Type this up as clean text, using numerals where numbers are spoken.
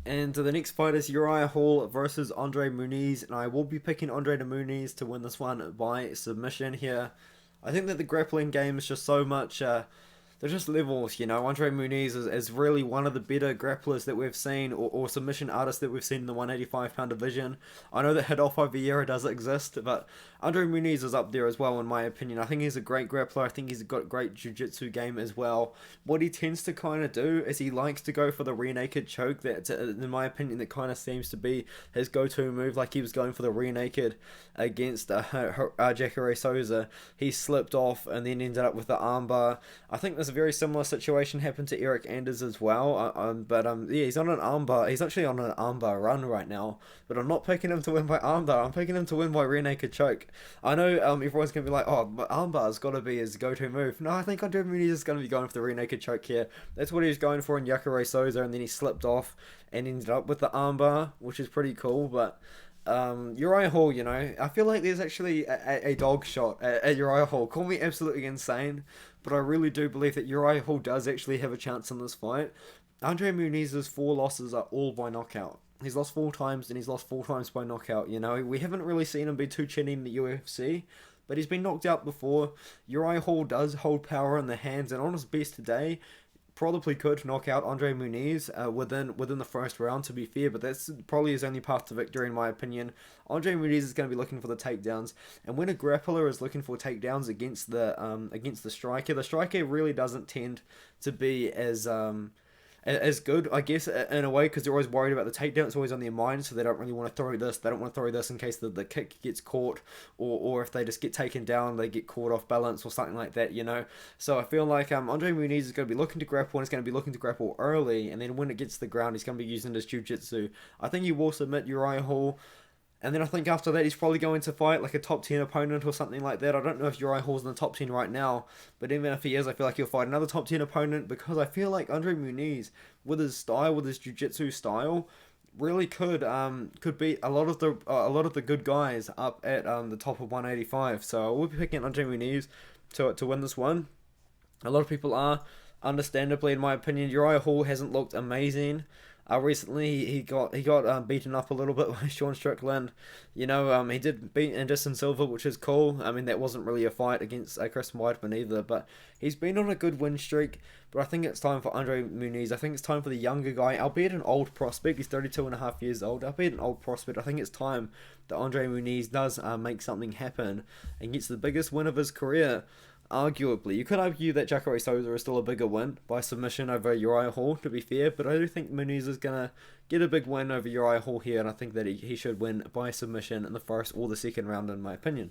And the next fight is Uriah Hall versus Andre Muniz, and I will be picking Andre Muniz to win this one by submission here. I think that the grappling game is just so much. They're just levels, you know. Andre Muniz is really one of the better grapplers that we've seen, or submission artists that we've seen in the 185-pound division. I know that Hidolfo Vieira does exist, but Andre Muniz is up there as well, in my opinion. I think he's a great grappler. I think he's got a great jiu-jitsu game as well. What he tends to kind of do is he likes to go for the rear naked choke. That, in my opinion, that kind of seems to be his go-to move. Like he was going for the rear naked against Jacare Souza. He slipped off and then ended up with the armbar. I think a very similar situation happened to Eric Anders as well. Yeah, he's on an armbar. He's actually on an armbar run right now. But I'm not picking him to win by armbar. I'm picking him to win by rear naked choke. I know everyone's gonna be like, oh, but armbar's got to be his go-to move. No, I think Andre Muniz is going to be going for the rear naked choke here. That's what he was going for in Jacare Souza, and then he slipped off and ended up with the armbar, which is pretty cool. But Uriah Hall, you know, I feel like there's actually a dog shot at Uriah Hall. Call me absolutely insane, but I really do believe that Uriah Hall does actually have a chance in this fight. Andre Muniz's 4 losses are all by knockout. He's lost 4 times, and he's lost 4 times by knockout. You know, we haven't really seen him be too chinny in the UFC, but he's been knocked out before. Uriah Hall does hold power in the hands, and on his best today, probably could knock out Andre Muniz within the first round, to be fair, but that's probably his only path to victory in my opinion. Andre Muniz is going to be looking for the takedowns, and when a grappler is looking for takedowns against the striker really doesn't tend to be as good, I guess, in a way, because they're always worried about the takedown. It's always on their mind, so they don't really want to throw this. They don't want to throw this in case the kick gets caught, or if they just get taken down, they get caught off balance or something like that, you know. So I feel like Andre Muniz is going to be looking to grapple, and he's going to be looking to grapple early, and then when it gets to the ground, he's going to be using his jiu-jitsu. I think he will submit Uriah Hall. And then I think after that, he's probably going to fight like a top 10 opponent or something like that. I don't know if Uriah Hall's in the top 10 right now, but even if he is, I feel like he'll fight another top 10 opponent, because I feel like Andre Muniz, with his style, with his jiu-jitsu style, really could beat a lot of the good guys up at the top of 185. So I will be picking Andre Muniz to win this one. A lot of people are, understandably, in my opinion. Uriah Hall hasn't looked amazing. Recently he got beaten up a little bit by Sean Strickland. You know, he did beat Anderson Silva, which is cool. I mean, that wasn't really a fight against Chris Weidman either, but he's been on a good win streak. But I think it's time for Andre Muniz. I think it's time for the younger guy, albeit an old prospect. He's 32.5 years old, albeit an old prospect. I think it's time that Andre Muniz does make something happen and gets the biggest win of his career. Arguably, you could argue that Jacare Souza is still a bigger win by submission over Uriah Hall, to be fair, but I do think Muniz is going to get a big win over Uriah Hall here, and I think that he should win by submission in the first or the second round, in my opinion.